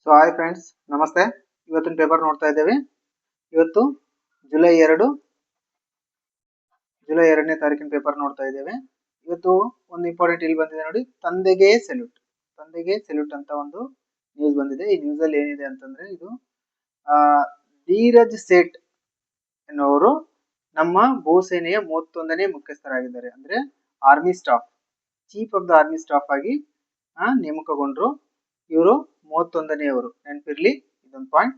So hi friends, ನಮಸ್ತೆ. ಇವತ್ತಿನ paper ನೋಡ್ತಾ ಇದ್ದೇವೆ. ಇವತ್ತು ಜುಲೈ 2ನೇ ತಾರೀಕಿನ ಪೇಪರ್ ನೋಡ್ತಾ ಇದ್ದೇವೆ. ಇವತ್ತು ಒಂದು ಇಂಪಾರ್ಟೆಂಟ್ ಇಲ್ಲಿ ಬಂದಿದೆ ನೋಡಿ, ತಂದೆಗೆ ಸೆಲ್ಯೂಟ್ ಅಂತ ಒಂದು ನ್ಯೂಸ್ ಬಂದಿದೆ. ಈ ನ್ಯೂಸ್ ಅಲ್ಲಿ ಏನಿದೆ ಅಂತಂದ್ರೆ, ಇದು ಧೀರಜ್ ಸೇಠ್ ಎನ್ನುವರು ನಮ್ಮ ಭೂಸೇನೆಯ 31ನೇ ಮುಖ್ಯಸ್ಥರಾಗಿದ್ದಾರೆ. ಅಂದ್ರೆ army staff, chief of the army staff ಆಗಿ ನೇಮಕಗೊಂಡ್ರು. ಇವರು 31ನೇವರು, ನೆನಪಿರ್ಲಿ ಇದೊಂದು ಪಾಯಿಂಟ್.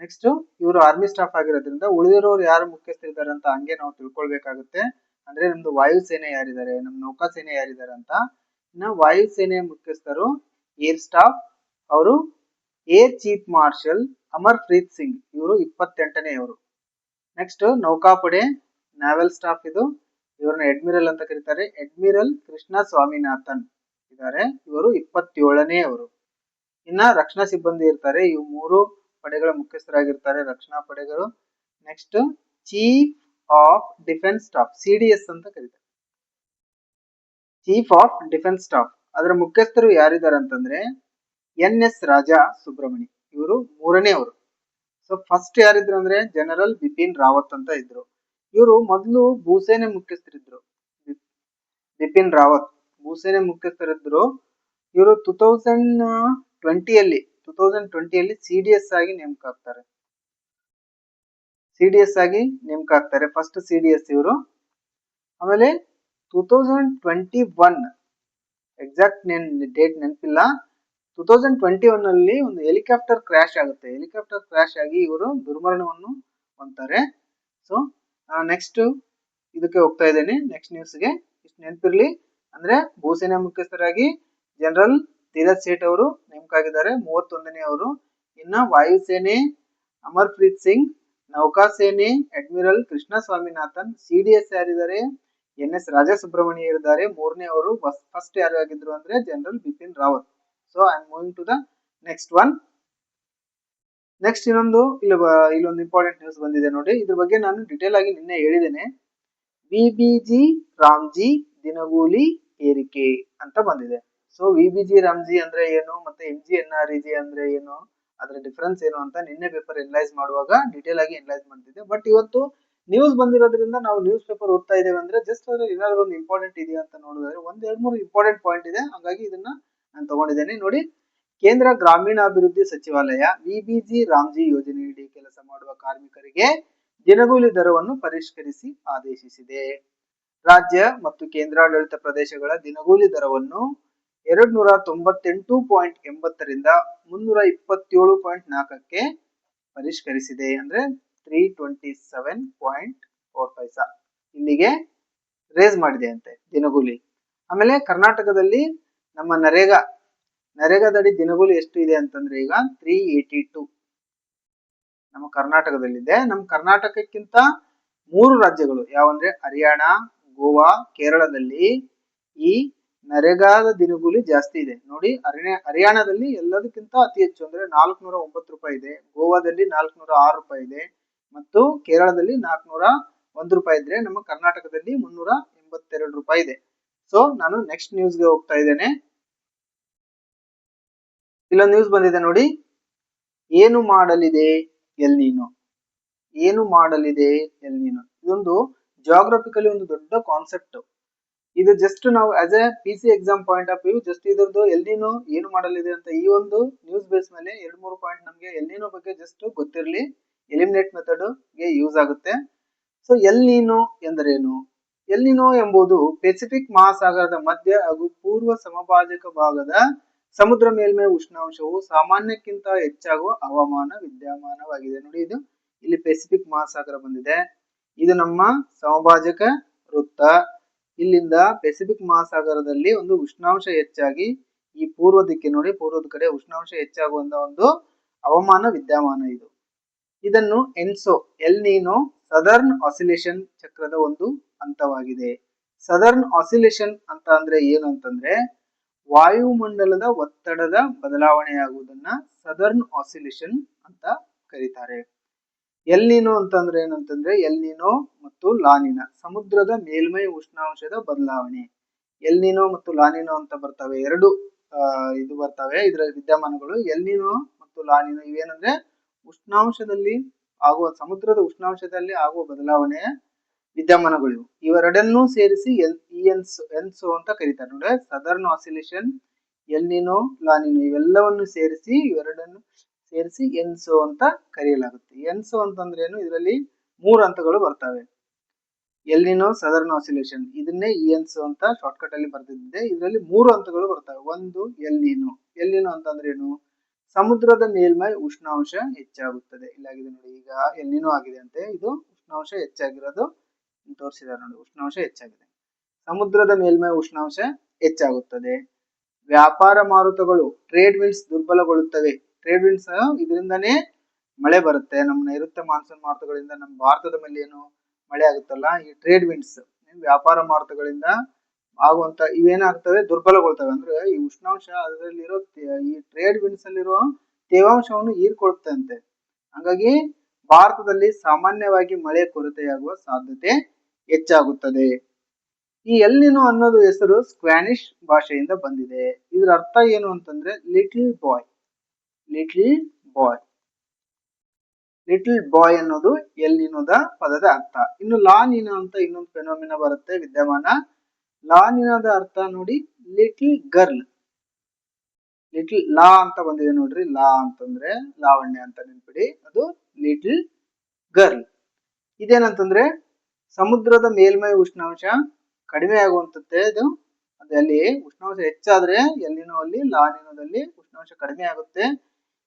ನೆಕ್ಸ್ಟ್, ಇವರು ಆರ್ಮಿ ಸ್ಟಾಫ್ ಆಗಿರೋದ್ರಿಂದ ಉಳಿದಿರೋರು ಯಾರು ಮುಖ್ಯಸ್ಥರಿದ್ದಾರೆ ಅಂತ ಹಂಗೆ ನಾವು ತಿಳ್ಕೊಳ್ಬೇಕಾಗುತ್ತೆ. ಅಂದ್ರೆ ನಮ್ದು ವಾಯುಸೇನೆ ಯಾರಿದ್ದಾರೆ, ನಮ್ ನೌಕಾಸೇನೆ ಯಾರಿದ್ದಾರೆ ಅಂತ. ಇನ್ನು ವಾಯುಸೇನೆ ಮುಖ್ಯಸ್ಥರು ಏರ್ ಸ್ಟಾಫ್, ಅವರು air chief marshal Amarpreet Singh, ಇವರು 28ನೇವರು. ನೆಕ್ಸ್ಟ್ ನೌಕಾಪಡೆ ನ್ಯಾವಲ್ ಸ್ಟಾಫ್, ಇವ್ರನ್ನ ಅಡ್ಮಿರಲ್ ಅಂತ ಕರೀತಾರೆ. ಅಡ್ಮಿರಲ್ ಕೃಷ್ಣ ಸ್ವಾಮಿನಾಥನ್ ಇದ್ದಾರೆ, ಇವರು 27ನೇವರು. ಇನ್ನ ರಕ್ಷಣಾ ಸಿಬ್ಬಂದಿ ಇರ್ತಾರೆ, ಇವು 3 ಪಡೆಗಳ ಮುಖ್ಯಸ್ಥರಾಗಿರ್ತಾರೆ ರಕ್ಷಣಾ ಪಡೆಗಳು. Next chief of defence staff, CDS ಅಂತ ಕರೀತಾರೆ, ಚೀಫ್ ಆಫ್ ಡಿಫೆನ್ಸ್ ಸ್ಟಾಫ್. ಅದರ ಮುಖ್ಯಸ್ಥರು ಯಾರಿದ್ದಾರೆ ಅಂತಂದ್ರೆ NS ರಾಜಾ ಸುಬ್ರಹ್ಮಣಿ, ಇವರು 3ನೇವರು. ಸೊ ಫಸ್ಟ್ ಯಾರಿದ್ರು ಅಂದ್ರೆ ಜನರಲ್ ಬಿಪಿನ್ ರಾವತ್ ಅಂತ ಇದ್ರು. ಇವರು ಮೊದಲು ಭೂಸೇನೆ ಮುಖ್ಯಸ್ಥರಿದ್ರು. ಬಿಪಿನ್ ರಾವತ್ ಭೂಸೇನೆ ಮುಖ್ಯಸ್ಥರಿದ್ರು. ಇವರು 2020ಯಲ್ಲಿ CDS ಆಗಿ ನೇಮಕ ಆಗ್ತಾರೆ. ಫಸ್ಟ್ CDS ಇವರು. ಆಮೇಲೆ 2021 ಎಕ್ಸಾಕ್ಟ್ ಡೇಟ್ ನೆನಪಿಲ್ಲ. 2021 ಅಲ್ಲಿ ಒಂದು ಹೆಲಿಕಾಪ್ಟರ್ ಕ್ರಾಶ್ ಆಗುತ್ತೆ. ಹೆಲಿಕಾಪ್ಟರ್ ಕ್ರಾಶ್ ಆಗಿ ಇವರು ದುರ್ಮರಣವನ್ನು ಹೊಂದ್ತಾರೆ. ಸೊ ನೆಕ್ಸ್ಟ್ ಇದಕ್ಕೆ ಹೋಗ್ತಾ ಇದ್ದೇನೆ, ನೆಕ್ಸ್ಟ್ ನ್ಯೂಸ್ಗೆ. ಇಷ್ಟು ನೆನಪಿರ್ಲಿ. ಅಂದ್ರೆ ಭೂಸೇನಾ ಮುಖ್ಯಸ್ಥರಾಗಿ ಜನರಲ್ ಧೀರಜ್ ಸೇಠ್ ಅವರು ನೇಮಕ ಆಗಿದ್ದಾರೆ, 31ನೇವರು. ಇನ್ನ ವಾಯುಸೇನೆ ಅಮರ್ಪ್ರೀತ್ ಸಿಂಗ್, ನೌಕಾಸೇನೆ ಅಡ್ಮಿರಲ್ ಕೃಷ್ಣ ಸ್ವಾಮಿನಾಥನ್, CDS ಯಾರಿದ್ದಾರೆ NS ರಾಜಾ ಸುಬ್ರಹ್ಮಣ್ಯ ಇದ್ದಾರೆ, 3ನೇವರು. ಫಸ್ಟ್ ಯಾರು ಆಗಿದ್ರು ಅಂದ್ರೆ general Bipin Rawat. So I am moving to the next one. Next ಇಲ್ಲೊಂದು ಇಂಪಾರ್ಟೆಂಟ್ ನ್ಯೂಸ್ ಬಂದಿದೆ ನೋಡಿ. ಇದ್ರ ಬಗ್ಗೆ ನಾನು ಡಿಟೇಲ್ ಆಗಿ ನಿನ್ನೆ ಹೇಳಿದ್ದೇನೆ. VBG ರಾಮ್ಜಿ ದಿನಗೂಲಿ ಏರಿಕೆ ಅಂತ ಬಂದಿದೆ. ಸೊ VBG ರಾಮ್ಜಿ ಅಂದ್ರೆ ಏನು, ಮತ್ತೆ MGNREG ಅಂದ್ರೆ ಏನು, ಅದರ ಡಿಫರೆನ್ಸ್ ಏನು ಅಂತ ನಿನ್ನೆ ಪೇಪರ್ ಎನಲೈಸ್ ಮಾಡುವಾಗ ಡಿಟೇಲ್ ಆಗಿ ಎನಲೈಸ್ ಮಾಡ್ತಿದ್ದೆ. ಬಟ್ ಇವತ್ತು ನ್ಯೂಸ್ ಬಂದಿರೋದ್ರಿಂದ ನಾವು ನ್ಯೂಸ್ ಪೇಪರ್ ಓದ್ತಾ ಇದ್ದೇವೆ ಅಂದ್ರೆ ಜಸ್ಟ್ ಅದ್ರಲ್ಲಿ ಏನಾದ್ರು ಒಂದು ಇಂಪಾರ್ಟೆಂಟ್ ಇದೆಯಾ ಅಂತ ನೋಡಿದ್ರೆ 1-2-3 ಇಂಪಾರ್ಟೆಂಟ್ ಪಾಯಿಂಟ್ ಇದೆ. ಹಾಗಾಗಿ ಇದನ್ನ ನಾನು ತಗೊಂಡಿದ್ದೇನೆ ನೋಡಿ. ಕೇಂದ್ರ ಗ್ರಾಮೀಣಾಭಿವೃದ್ಧಿ ಸಚಿವಾಲಯ VBG ರಾಮ್ಜಿ ಯೋಜನೆಯಡಿ ಕೆಲಸ ಮಾಡುವ ಕಾರ್ಮಿಕರಿಗೆ ದಿನಗೂಲಿ ದರವನ್ನು ಪರಿಷ್ಕರಿಸಿ ಆದೇಶಿಸಿದೆ. ರಾಜ್ಯ ಮತ್ತು ಕೇಂದ್ರಾಡಳಿತ ಪ್ರದೇಶಗಳ ದಿನಗೂಲಿ ದರವನ್ನು 298.80 327.4ಕ್ಕೆ ಪರಿಷ್ಕರಿಸಿದೆ. ಅಂದ್ರೆ 327.45 ಇಲ್ಲಿಗೆ ರೇಸ್ ಮಾಡಿದೆ ಅಂತೆ ದಿನಗೂಲಿ. ಆಮೇಲೆ ಕರ್ನಾಟಕದಲ್ಲಿ ನಮ್ಮ ನರೇಗಾದಡಿ ದಿನಗೂಲಿ ಎಷ್ಟು ಇದೆ ಅಂತಂದ್ರೆ ಈಗ 382 ನಮ್ಮ ಕರ್ನಾಟಕದಲ್ಲಿದೆ. ನಮ್ಮ ಕರ್ನಾಟಕಕ್ಕಿಂತ 3 ರಾಜ್ಯಗಳು ಯಾವಂದ್ರೆ ಹರಿಯಾಣ, ಗೋವಾ, ಕೇರಳದಲ್ಲಿ ಈ ನರೇಗಾದ ದಿನಗೂಲಿ ಜಾಸ್ತಿ ಇದೆ ನೋಡಿ. ಹರಿಯಾಣದಲ್ಲಿ ಎಲ್ಲದಕ್ಕಿಂತ ಅತಿ ಹೆಚ್ಚು ಅಂದ್ರೆ 409 ರೂಪಾಯಿ ಇದೆ, ಗೋವಾದಲ್ಲಿ 406 ರೂಪಾಯಿ ಇದೆ, ಮತ್ತು ಕೇರಳದಲ್ಲಿ 401 ರೂಪಾಯಿ ಇದ್ರೆ ನಮ್ಮ ಕರ್ನಾಟಕದಲ್ಲಿ 382 ರೂಪಾಯಿ ಇದೆ. ಸೊ ನಾನು ನೆಕ್ಸ್ಟ್ ನ್ಯೂಸ್ಗೆ ಹೋಗ್ತಾ ಇದ್ದೇನೆ. ಇಲ್ಲೊಂದು ನ್ಯೂಸ್ ಬಂದಿದೆ ನೋಡಿ. ಏನು ಮಾಡಲಿದೆ ಎಲ್ ನೀನೋ. ಇದೊಂದು ಜಿಯೋಗ್ರಫಿಕಲಿ ಒಂದು ದೊಡ್ಡ ಕಾನ್ಸೆಪ್ಟ್. ಇದು ಜಸ್ಟ್ ನಾವು as A PC exam point of view just ಇದ್ರದ್ದು ಎಲ್ ನೀನೋ ಏನು ಮಾಡಲಿದೆ ಅಂತ ಈ ಒಂದು ನ್ಯೂಸ್ ಬೇಸ್ ಮೇಲೆ 2-3 ಪಾಯಿಂಟ್ ನಮಗೆ ಎಲ್ ನೀನೋ ಬಗ್ಗೆ ಜಸ್ಟ್ ಗೊತ್ತಿರಲಿ, ಎಲಿಮಿನೇಟ್ ಮೆಥಡ್ ಗೆ ಯೂಸ್ ಆಗುತ್ತೆ. ಸೊ ಎಲ್ ನೀನೋ ಎಂದರೇನು? ಎಲ್ ನೀನೋ ಎಂಬುದು ಪೆಸಿಫಿಕ್ ಮಹಾಸಾಗರದ ಮಧ್ಯ ಹಾಗೂ ಪೂರ್ವ ಸಮಭಾಜಕ ಭಾಗದ ಸಮುದ್ರ ಮೇಲ್ಮೈ ಉಷ್ಣಾಂಶವು ಸಾಮಾನ್ಯಕ್ಕಿಂತ ಹೆಚ್ಚಾಗುವ ಹವಾಮಾನ ವಿದ್ಯಮಾನವಾಗಿದೆ. ನೋಡಿ, ಇದು ಇಲ್ಲಿ ಪೆಸಿಫಿಕ್ ಮಹಾಸಾಗರ ಬಂದಿದೆ, ಇದು ನಮ್ಮ ಸಮಭಾಜಕ ವೃತ್ತ. ಇಲ್ಲಿಂದ ಪೆಸಿಫಿಕ್ ಮಹಾಸಾಗರದಲ್ಲಿ ಒಂದು ಉಷ್ಣಾಂಶ ಹೆಚ್ಚಾಗಿ ಈ ಪೂರ್ವ ದಿಕ್ಕಿ ನೋಡಿ, ಪೂರ್ವದ ಕಡೆ ಉಷ್ಣಾಂಶ ಹೆಚ್ಚಾಗುವಂತ ಒಂದು ಹವಾಮಾನ ವಿದ್ಯಮಾನ ಇದು. ಇದನ್ನು ಎಲ್ ನೀನೋ ಸದರ್ನ್ ಆಸಿಲೇಷನ್ ಚಕ್ರದ ಒಂದು ಹಂತವಾಗಿದೆ. ಸದರ್ನ್ ಆಸಿಲೇಷನ್ ಅಂತ ಅಂದ್ರೆ ಏನು ಅಂತಂದ್ರೆ ವಾಯುಮಂಡಲದ ಒತ್ತಡದ ಬದಲಾವಣೆಯಾಗುವುದನ್ನ ಸದರ್ನ್ ಆಸಿಲೇಷನ್ ಅಂತ ಕರೀತಾರೆ. ಎಲ್ ನೀನೋ ಅಂತಂದ್ರೆ ಏನಂತಂದ್ರೆ ಎಲ್ ನೀನೋ ಮತ್ತು ಲಾನಿನ ಸಮುದ್ರದ ಮೇಲ್ಮೈ ಉಷ್ಣಾಂಶದ ಬದಲಾವಣೆ. ಎಲ್ ನೀನೋ ಮತ್ತು ಲಾನಿನೋ ಅಂತ ಬರ್ತವೆ, ಎರಡು ಇದು ಬರ್ತವೆ ಇದರ ವಿದ್ಯಮಾನಗಳು. ಎಲ್ ನೀನೋ ಮತ್ತು ಮತ್ತು ಲಾನಿನ ಇವೇನಂದ್ರೆ ಉಷ್ಣಾಂಶದಲ್ಲಿ ಆಗುವ ಸಮುದ್ರದ ಉಷ್ಣಾಂಶದಲ್ಲಿ ಆಗುವ ಬದಲಾವಣೆಯ ವಿದ್ಯಮಾನಗಳು. ಇವೆರಡನ್ನೂ ಸೇರಿಸಿ ಎನ್ಸೋ ಅಂತ ಕರೀತಾರೆ ನೋಡಿ. ಸದರ್ನ್ ಆಸಿಲೇಷನ್, ಎಲ್ನಿನೋ, ಲಾನಿನೋ ಇವೆಲ್ಲವನ್ನು ಸೇರಿಸಿ ಇವೆರಡನ್ನು ಸೇರಿಸಿ ಎನ್ಸೋ ಅಂತ ಕರೆಯಲಾಗುತ್ತೆ. ಎನ್ಸೋ ಅಂತಂದ್ರೆ ಏನು, ಇದರಲ್ಲಿ 3 ಹಂತಗಳು ಬರ್ತವೆ. ಎಲ್ನಿನೋ, ಸದರ್ನ್ ಆಸಿಲೇಷನ್, ಇದನ್ನೇ ಎನ್ಸೋ ಅಂತ ಶಾರ್ಟ್ಕಟ್ ಅಲ್ಲಿ ಬರ್ದಿದ್ದೆ. ಇದರಲ್ಲಿ 3 ಹಂತಗಳು ಬರ್ತವೆ. ಒಂದು ಎಲ್ನಿನೋ. ಎಲ್ನಿನೋ ಅಂತಂದ್ರೆ ಏನು, ಸಮುದ್ರದ ಮೇಲ್ಮೈ ಉಷ್ಣಾಂಶ ಹೆಚ್ಚಾಗುತ್ತದೆ. ಇಲ್ಲಾಗಿದೆ ನೋಡಿ, ಈಗ ಎಲ್ನಿನೋ ಆಗಿದೆ ಅಂತೆ, ಇದು ಉಷ್ಣಾಂಶ ಹೆಚ್ಚಾಗಿರೋದು ತೋರಿಸಿದ್ದಾರೆ ನೋಡಿ. ಉಷ್ಣಾಂಶ ಹೆಚ್ಚಾಗಿದೆ, ಸಮುದ್ರದ ಮೇಲ್ಮೈ ಉಷ್ಣಾಂಶ ಹೆಚ್ಚಾಗುತ್ತದೆ. ವ್ಯಾಪಾರ ಮಾರುತಗಳು ಟ್ರೇಡ್ ವಿಂಡ್ಸ್ ದುರ್ಬಲಗೊಳ್ಳುತ್ತವೆ. ಟ್ರೇಡ್ ವಿಂಡ್ಸ್ ಇದರಿಂದನೇ ಮಳೆ ಬರುತ್ತೆ. ನಮ್ಮ ನೈಋತ್ಯ ಮಾನ್ಸೂನ್ ಮಾರುತಗಳಿಂದ ನಮ್ಮ ಭಾರತದ ಮೇಲೆ ಏನು ಮಳೆ ಆಗುತ್ತಲ್ಲ, ಈ ಟ್ರೇಡ್ ವಿಂಡ್ಸ್ ವ್ಯಾಪಾರ ಮಾರುತಗಳಿಂದ ಆಗುವಂತ ಇವೇನಾಗ್ತವೆ, ದುರ್ಬಲಗೊಳ್ತವೆ. ಅಂದ್ರೆ ಈ ಉಷ್ಣಾಂಶ ಅದರಲ್ಲಿರೋ ಈ ಟ್ರೇಡ್ ವಿಂಡ್ಸ್ ಅಲ್ಲಿರೋ ತೇವಾಂಶವನ್ನು ಹೀರ್ಕೊಳ್ಳುತ್ತೆ ಅಂತೆ. ಹಾಗಾಗಿ ಭಾರತದಲ್ಲಿ ಸಾಮಾನ್ಯವಾಗಿ ಮಳೆ ಕೊರತೆಯಾಗುವ ಸಾಧ್ಯತೆ ಹೆಚ್ಚಾಗುತ್ತದೆ. ಈ ಎಲ್ನಿನೋ ಅನ್ನೋದು ಹೆಸರು ಸ್ಪ್ಯಾನಿಷ್ ಭಾಷೆಯಿಂದ ಬಂದಿದೆ. ಇದರ ಅರ್ಥ ಏನು ಅಂತಂದ್ರೆ little boy. Little boy, little boy ಅನ್ನೋದು ಎಲ್ನಿನೋದ ಪದದ ಅರ್ಥ. ಇನ್ನು ಲಾನಿನೋ ಅಂತ ಇನ್ನೊಂದು ಫೆನೋಮಿನಾ ಬರುತ್ತೆ, ವಿದ್ಯಮಾನ. ಲಾನಿನೋದ ಅರ್ಥ ನೋಡಿ ಲಿಟಲ್ ಗರ್ಲ್. ಲಿಟಲ್ ಲಾ ಅಂತ ಬಂದಿದೆ ನೋಡ್ರಿ, ಲಾ ಅಂತಂದ್ರೆ ಲಾವಣ್ಯ ಅಂತ ನೆನ್ಪಿಡಿ, ಅದು ಲಿಟಲ್ ಗರ್ಲ್. ಇದೇನಂತಂದ್ರೆ ಸಮುದ್ರದ ಮೇಲ್ಮೈ ಉಷ್ಣಾಂಶ ಕಡಿಮೆ ಆಗುವಂತದ್ದೇ ಇದು. ಅಲ್ಲಿ ಉಷ್ಣಾಂಶ ಹೆಚ್ಚಾದ್ರೆ ಎಲ್ನಿನೋ ಅಲ್ಲಿ, ಲಾನಿನೋದಲ್ಲಿ ಉಷ್ಣಾಂಶ ಕಡಿಮೆ ಆಗುತ್ತೆ.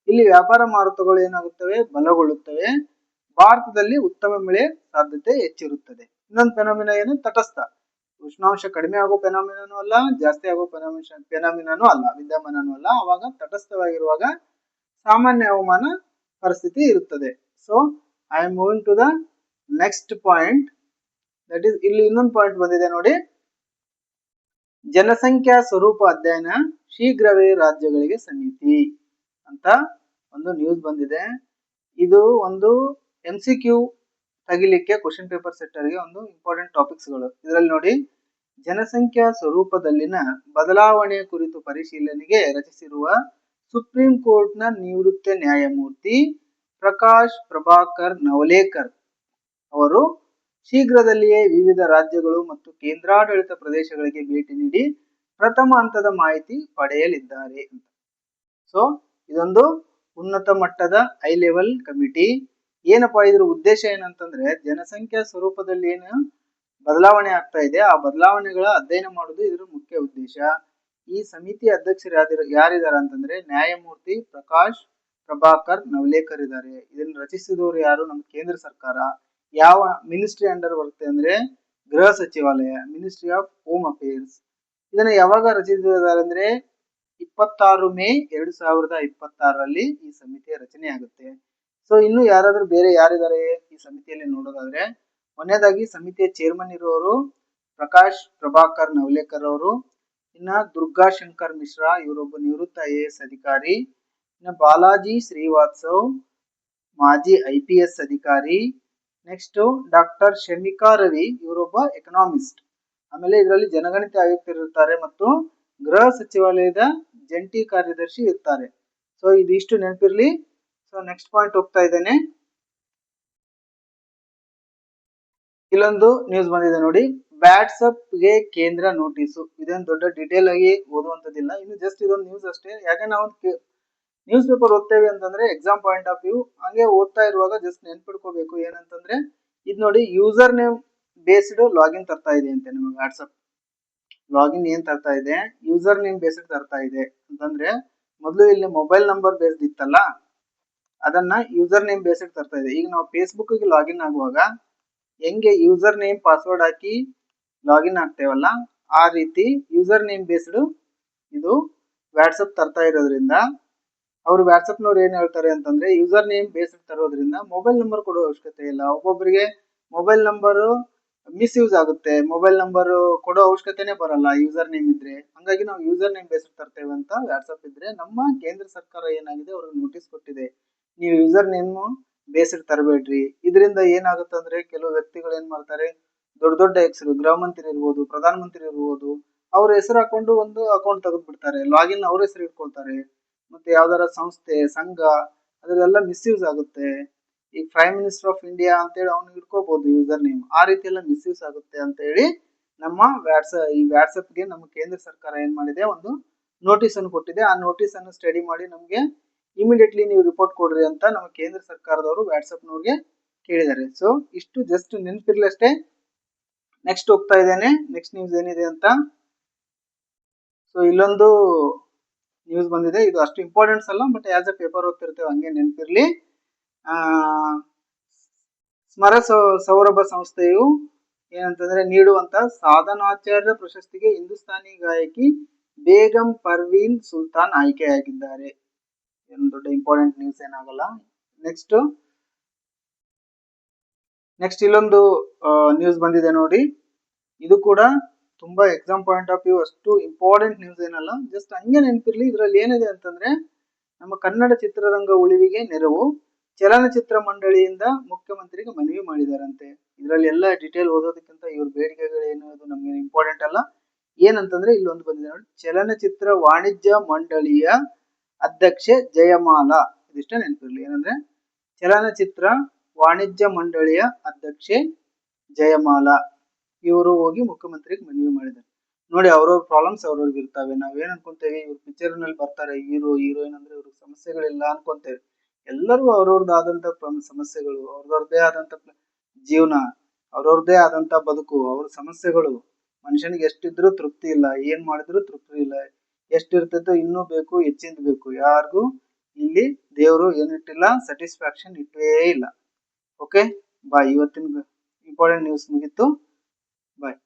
ಇಲ್ಲಿ ವ್ಯಾಪಾರ ಮಾರುತಗಳು ಏನಾಗುತ್ತವೆ, ಬಲಗೊಳ್ಳುತ್ತವೆ. ಭಾರತದಲ್ಲಿ ಉತ್ತಮ ಮಳೆ ಸಾಧ್ಯತೆ ಹೆಚ್ಚಿರುತ್ತದೆ. ಇನ್ನೊಂದು ಫೆನೋಮಿನಾ ಏನು, ತಟಸ್ಥ. ಉಷ್ಣಾಂಶ ಕಡಿಮೆ ಆಗೋ ಫೆನೋಮಿನಾನು ಅಲ್ಲ, ಜಾಸ್ತಿ ಆಗೋ ಫೆನೋಮಿನಾನು ಅಲ್ಲ, ವಿದ್ಯಮಾನನೂ ಅಲ್ಲ. ಅವಾಗ ತಟಸ್ಥವಾಗಿರುವಾಗ ಸಾಮಾನ್ಯ ಹವಾಮಾನ ಪರಿಸ್ಥಿತಿ ಇರುತ್ತದೆ. So I am moving to the next point. That is, ಇಲ್ಲಿ ಇನ್ನೊಂದು ಪಾಯಿಂಟ್ ಬಂದಿದೆ ನೋಡಿ, ಜನಸಂಖ್ಯಾ ಸ್ವರೂಪ ಅಧ್ಯಯನ ಶೀಘ್ರವೇ ರಾಜ್ಯಗಳಿಗೆ ಸಮಿತಿ ಅಂತ ಒಂದು ನ್ಯೂಸ್ ಬಂದಿದೆ. ಇದು ಒಂದು MCQ ತೆಗಿಲಿಕ್ಕೆ ಕ್ವಶನ್ ಪೇಪರ್ ಸೆಟ್ಟರ್ಗೆ ಒಂದು ಇಂಪಾರ್ಟೆಂಟ್ ಟಾಪಿಕ್ಸ್ಗಳು. ಇದರಲ್ಲಿ ನೋಡಿ, ಜನಸಂಖ್ಯಾ ಸ್ವರೂಪದಲ್ಲಿನ ಬದಲಾವಣೆ ಕುರಿತು ಪರಿಶೀಲನೆಗೆ ರಚಿಸಿರುವ ಸುಪ್ರೀಂ ಕೋರ್ಟ್ನ ನಿವೃತ್ತ ನ್ಯಾಯಮೂರ್ತಿ ಪ್ರಕಾಶ್ ಪ್ರಭಾಕರ್ ನವಲೇಕರ್ ಅವರು ಶೀಘ್ರದಲ್ಲಿಯೇ ವಿವಿಧ ರಾಜ್ಯಗಳು ಮತ್ತು ಕೇಂದ್ರಾಡಳಿತ ಪ್ರದೇಶಗಳಿಗೆ ಭೇಟಿ ನೀಡಿ ಪ್ರಥಮ ಹಂತದ ಮಾಹಿತಿ ಪಡೆಯಲಿದ್ದಾರೆ ಅಂತ. ಸೊ ಇದೊಂದು ಉನ್ನತ ಮಟ್ಟದ ಹೈ ಲೆವೆಲ್ ಕಮಿಟಿ. ಏನಪ್ಪಾ ಇದ್ರ ಉದ್ದೇಶ ಏನಂತಂದ್ರೆ, ಜನಸಂಖ್ಯಾ ಸ್ವರೂಪದಲ್ಲಿ ಏನು ಬದಲಾವಣೆ ಆಗ್ತಾ ಇದೆ, ಆ ಬದಲಾವಣೆಗಳ ಅಧ್ಯಯನ ಮಾಡೋದು ಇದ್ರ ಮುಖ್ಯ ಉದ್ದೇಶ. ಈ ಸಮಿತಿ ಅಧ್ಯಕ್ಷರು ಯಾರಿದ್ದಾರೆ ಅಂತಂದ್ರೆ ನ್ಯಾಯಮೂರ್ತಿ ಪ್ರಕಾಶ್ ಪ್ರಭಾಕರ್ ನವಲೇಕರ್ ಇದ್ದಾರೆ. ಇದನ್ನು ರಚಿಸಿದವರು ಯಾರು, ನಮ್ಮ ಕೇಂದ್ರ ಸರ್ಕಾರ. ಯಾವ ಮಿನಿಸ್ಟ್ರಿ ಅಂಡರ್ ಬರುತ್ತೆ ಅಂದ್ರೆ ಗೃಹ ಸಚಿವಾಲಯ, ಮಿನಿಸ್ಟ್ರಿ ಆಫ್ ಹೋಮ್ ಅಫೇರ್ಸ್. ಇದನ್ನ ಯಾವಾಗ ರಚಿಸಿದ್ದಾರೆ ಅಂದ್ರೆ 26 ಮೇ 2026ರಲ್ಲಿ ಈ ಸಮಿತಿಯ ರಚನೆ ಆಗುತ್ತೆ. ಸೊ ಇನ್ನು ಯಾರಾದ್ರೂ ಬೇರೆ ಯಾರಿದ್ದಾರೆ ಈ ಸಮಿತಿಯಲ್ಲಿ ನೋಡೋದಾದ್ರೆ, ಮೊನ್ನೇದಾಗಿ ಸಮಿತಿಯ ಚೇರ್ಮನ್ ಇರುವವರು ಪ್ರಕಾಶ್ ಪ್ರಭಾಕರ್ ನವಲೇಕರ್ ಅವರು. ಇನ್ನ ದುರ್ಗಾ ಶಂಕರ್ ಮಿಶ್ರಾ, ಇವರೊಬ್ಬ ನಿವೃತ್ತ IAS ಅಧಿಕಾರಿ. ಇನ್ನ ಬಾಲಾಜಿ ಶ್ರೀವಾತ್ಸವ್, ಮಾಜಿ IPS ಅಧಿಕಾರಿ. ನೆಕ್ಸ್ಟ್ ಡಾಕ್ಟರ್ ಶಮಿಕಾ ರವಿ, ಇವರೊಬ್ಬ ಎಕನಾಮಿಸ್ಟ್. ಆಮೇಲೆ ಇದರಲ್ಲಿ ಜನಗಣತಿ ಆಯುಕ್ತರು ಇರ್ತಾರೆ ಮತ್ತು ಗೃಹ ಸಚಿವಾಲಯದ ಜಂಟಿ ಕಾರ್ಯದರ್ಶಿ ಇರ್ತಾರೆ. ಸೊ ಇದಿಷ್ಟು ನೆನಪಿರ್ಲಿ. ಸೊ ನೆಕ್ಸ್ಟ್ ಪಾಯಿಂಟ್ ಹೋಗ್ತಾ ಇದ್ದೇನೆ. ಇಲ್ಲೊಂದು ನ್ಯೂಸ್ ಬಂದಿದೆ ನೋಡಿ, ವಾಟ್ಸಪ್ ಗೆ ಕೇಂದ್ರ ನೋಟಿಸು. ಇದೇನು ದೊಡ್ಡ ಡೀಟೇಲ್ ಆಗಿ ಓದುವಂತದಿಲ್ಲ, ಇನ್ನು ಜಸ್ಟ್ ಇದೊಂದು ನ್ಯೂಸ್ ಅಷ್ಟೇ. ಯಾಕೆ ನಾವು ನ್ಯೂಸ್ ಪೇಪರ್ ಓದ್ತೇವೆ ಅಂತಂದ್ರೆ ಎಕ್ಸಾಮ್ ಪಾಯಿಂಟ್ ಆಫ್ ವ್ಯೂ, ಹಂಗೆ ಓದ್ತಾ ಇರುವಾಗ ಜಸ್ಟ್ ನೆನ್ಪಿಡ್ಕೋಬೇಕು ಏನಂತಂದ್ರೆ, ಇದು ನೋಡಿ ಯೂಸರ್ ನೇಮ್ ಬೇಸ್ಡ್ ಲಾಗಿನ್ ತರ್ತಾ ಇದೆ ಅಂತೆ. ನಿಮಗೆ ವಾಟ್ಸಪ್ ಲಾಗಿನ್ ಏನ್ ತರ್ತಾ ಇದೆ, ಯೂಸರ್ ನೇಮ್ ಬೇಸ್ಡ್ ತರ್ತಾ ಇದೆ ಅಂತಂದ್ರೆ, ಮೊದಲು ಇಲ್ಲಿ ಮೊಬೈಲ್ ನಂಬರ್ ಬೇಸ್ಡ್ ಇತ್ತಲ್ಲ, ಅದನ್ನ ಯೂಸರ್ ನೇಮ್ ಬೇಸ್ಡ್ ತರ್ತಾ ಇದೆ. ಈಗ ನಾವು ಫೇಸ್ಬುಕ್ ಗೆ ಲಾಗಿನ್ ಆಗುವಾಗ ಹೆಂಗೆ ಯೂಸರ್ ನೇಮ್ ಪಾಸ್ವರ್ಡ್ ಹಾಕಿ ಲಾಗಿನ್ ಆಗ್ತೇವಲ್ಲ, ಆ ರೀತಿ ಯೂಸರ್ ನೇಮ್ ಬೇಸ್ಡ್ ಇದು ವಾಟ್ಸಪ್ ತರ್ತಾ ಇರೋದ್ರಿಂದ, ಅವರು ವಾಟ್ಸಪ್ನವ್ರು ಏನ್ ಹೇಳ್ತಾರೆ ಅಂತಂದ್ರೆ, ಯೂಸರ್ ನೇಮ್ ಬೇಸ್ಡ್ ತರೋದ್ರಿಂದ ಮೊಬೈಲ್ ನಂಬರ್ ಕೊಡೋ ಅವಶ್ಯಕತೆ ಇಲ್ಲ. ಒಬ್ಬೊಬ್ಬರಿಗೆ ಮೊಬೈಲ್ ನಂಬರ್ ಮಿಸ್ಯೂಸ್ ಆಗುತ್ತೆ, ಮೊಬೈಲ್ ನಂಬರ್ ಕೊಡೋ ಅವಶ್ಯಕತೆನೆ ಬರಲ್ಲ ಯೂಸರ್ ನೇಮ್ ಇದ್ರೆ. ಹಂಗಾಗಿ ನಾವು ಯೂಸರ್ ನೇಮ್ ಬೇಸ್ಡ್ ತರ್ತೇವೆ ಅಂತ ವಾಟ್ಸಪ್ ಇದ್ರೆ, ನಮ್ಮ ಕೇಂದ್ರ ಸರ್ಕಾರ ಏನಾಗಿದೆ ಅವ್ರಿಗೆ ನೋಟಿಸ್ ಕೊಟ್ಟಿದೆ, ನೀವು ಯೂಸರ್ ನೇಮ್ ಬೇಸ್ಡ್ ತರಬೇಡ್ರಿ. ಇದರಿಂದ ಏನಾಗುತ್ತೆ ಅಂದ್ರೆ, ಕೆಲವು ವ್ಯಕ್ತಿಗಳು ಏನ್ ಮಾಡ್ತಾರೆ, ದೊಡ್ಡ ದೊಡ್ಡ ಹೆಸರು, ಗೃಹ ಮಂತ್ರಿ ಇರ್ಬೋದು, ಪ್ರಧಾನ ಮಂತ್ರಿ ಇರ್ಬೋದು, ಅವ್ರ ಹೆಸರು ಹಾಕೊಂಡು ಒಂದು ಅಕೌಂಟ್ ತೆಗೆದು ಬಿಡ್ತಾರೆ, ಲಾಗಿನ್ ಅವ್ರ ಹೆಸರು ಇಟ್ಕೊಳ್ತಾರೆ. ಮತ್ತೆ ಯಾವ್ದಾರ ಸಂಸ್ಥೆ ಸಂಘ ಅದೆಲ್ಲ ಮಿಸ್ಯೂಸ್ ಆಗುತ್ತೆ. ಈಗ ಪ್ರೈಮ್ ಮಿನಿಸ್ಟರ್ ಆಫ್ ಇಂಡಿಯಾ ಅಂತೇಳಿ ಅವ್ನು ಇಟ್ಕೋಬಹುದು ಯೂಸರ್ ನೇಮ್, ಆ ರೀತಿ ಎಲ್ಲ ಮಿಸ್ಯೂಸ್ ಆಗುತ್ತೆ ಅಂತ ಹೇಳಿ ನಮ್ಮ ವಾಟ್ಸಪ್ಗೆ ನಮ್ಮ ಕೇಂದ್ರ ಸರ್ಕಾರ ಏನ್ ಮಾಡಿದೆ, ಒಂದು ನೋಟಿಸ್ ಅನ್ನು ಕೊಟ್ಟಿದೆ. ಆ ನೋಟಿಸ್ ಅನ್ನು ಸ್ಟಡಿ ಮಾಡಿ ನಮಗೆ ಇಮಿಡಿಯೇಟ್ಲಿ ನೀವು ರಿಪೋರ್ಟ್ ಕೊಡ್ರಿ ಅಂತ ನಮ್ಮ ಕೇಂದ್ರ ಸರ್ಕಾರದವರು ವಾಟ್ಸಪ್ನವ್ರಿಗೆ ಕೇಳಿದ್ದಾರೆ. ಸೊ ಇಷ್ಟು ಜಸ್ಟ್ ನೆನಪಿರ್ಲಿ ಅಷ್ಟೇ. ನೆಕ್ಸ್ಟ್ ಹೋಗ್ತಾ ಇದ್ದೇನೆ, ನೆಕ್ಸ್ಟ್ ನ್ಯೂಸ್ ಏನಿದೆ ಅಂತ. ಸೊ ಇಲ್ಲೊಂದು ನ್ಯೂಸ್ ಬಂದಿದೆ, ಇದು ಅಷ್ಟು ಇಂಪಾರ್ಟೆಂಟ್ಸ್ ಅಲ್ಲ, ಬಟ್ ಆಸ್ ಎ ಪೇಪರ್ ಓದ್ತಿರ್ತೇವೆ ಹಂಗೆ ನೆನಪಿರ್ಲಿ. ಸ್ಮರ ಸೌರಭ ಸಂಸ್ಥೆಯು ಏನಂತಂದ್ರೆ ನೀಡುವಂತ ಸಾಧನಾಚಾರ್ಯ ಪ್ರಶಸ್ತಿಗೆ ಹಿಂದೂಸ್ತಾನಿ ಗಾಯಕಿ ಬೇಗಂ ಪರ್ವೀನ್ ಸುಲ್ತಾನ್ ಆಯ್ಕೆಯಾಗಿದ್ದಾರೆ. ಏನು ದೊಡ್ಡ ಇಂಪಾರ್ಟೆಂಟ್ ನ್ಯೂಸ್ ಏನಾಗಲ್ಲ. ನೆಕ್ಸ್ಟ್ ಇಲ್ಲೊಂದು ನ್ಯೂಸ್ ಬಂದಿದೆ ನೋಡಿ, ಇದು ಕೂಡ ತುಂಬಾ ಎಕ್ಸಾಮ್ ಪಾಯಿಂಟ್ ಆಫ್ ವ್ಯೂ ಅಷ್ಟು ಇಂಪಾರ್ಟೆಂಟ್ ನ್ಯೂಸ್ ಏನಲ್ಲ, ಜಸ್ಟ್ ಹಂಗೆ ನೆನಪಿರ್ಲಿ. ಇದ್ರಲ್ಲಿ ಏನಿದೆ ಅಂತಂದ್ರೆ ನಮ್ಮ ಕನ್ನಡ ಚಿತ್ರರಂಗ ಉಳಿವಿಗೆ ನೆರವು ಚಲನಚಿತ್ರ ಮಂಡಳಿಯಿಂದ ಮುಖ್ಯಮಂತ್ರಿಗೆ ಮನವಿ ಮಾಡಿದಾರಂತೆ. ಇದರಲ್ಲಿ ಎಲ್ಲ ಡಿಟೇಲ್ ಓದೋದಕ್ಕಿಂತ ಇವ್ರ ಬೇಡಿಕೆಗಳೇನು ಅದು ನಮ್ಗೆ ಇಂಪಾರ್ಟೆಂಟ್ ಅಲ್ಲ. ಏನಂತಂದ್ರೆ ಇಲ್ಲೊಂದು ಬಂದಿದೆ ನೋಡಿ, ಚಲನಚಿತ್ರ ವಾಣಿಜ್ಯ ಮಂಡಳಿಯ ಅಧ್ಯಕ್ಷೆ ಜಯಮಾಲಾ. ಇದಿಷ್ಟೇ ನೆನಪಿರ್ಲಿ. ಏನಂದ್ರೆ ಚಲನಚಿತ್ರ ವಾಣಿಜ್ಯ ಮಂಡಳಿಯ ಅಧ್ಯಕ್ಷೆ ಜಯಮಾಲಾ ಇವರು ಹೋಗಿ ಮುಖ್ಯಮಂತ್ರಿಗೆ ಮನವಿ ಮಾಡಿದ್ದಾರೆ. ನೋಡಿ, ಅವ್ರವ್ರ ಪ್ರಾಬ್ಲಮ್ಸ್ ಅವ್ರವ್ರಿಗೆ ಇರ್ತವೆ. ನಾವೇನ್ ಅನ್ಕೊಂತೇವೆ, ಇವ್ರ ಪಿಕ್ಚರ್ ನಲ್ಲಿ ಬರ್ತಾರೆ ಹೀರೋ ಹೀರೋಯಿನ್ ಅಂದ್ರೆ ಇವ್ರಿಗೆ ಸಮಸ್ಯೆಗಳಿಲ್ಲ ಅನ್ಕೊಂತೇವೆ. ಎಲ್ಲರಿಗೂ ಅವ್ರವ್ರದ್ದಾದಂತ ಸಮಸ್ಯೆಗಳು, ಅವ್ರವ್ರದ್ದೇ ಆದಂತ ಜೀವನ, ಅವ್ರವ್ರದ್ದೇ ಆದಂತ ಬದುಕು, ಅವ್ರ ಸಮಸ್ಯೆಗಳು. ಮನುಷ್ಯನಿಗೆ ಎಷ್ಟಿದ್ರು ತೃಪ್ತಿ ಇಲ್ಲ, ಏನ್ ಮಾಡಿದ್ರು ತೃಪ್ತಿ ಇಲ್ಲ. ಎಷ್ಟಿರ್ತೈತೋ ಇನ್ನೂ ಬೇಕು, ಹೆಚ್ಚಿಂದ ಬೇಕು. ಯಾರಿಗೂ ಇಲ್ಲಿ ದೇವರು ಏನಿಟ್ಟಿಲ್ಲ, ಸ್ಯಾಟಿಸ್ಫ್ಯಾಕ್ಷನ್ ಇಟ್ಟೇ ಇಲ್ಲ. Okay bye. ಇವತ್ತಿನ ಇಂಪಾರ್ಟೆಂಟ್ ನ್ಯೂಸ್ ಮುಗೀತು. ಬಾಯ್.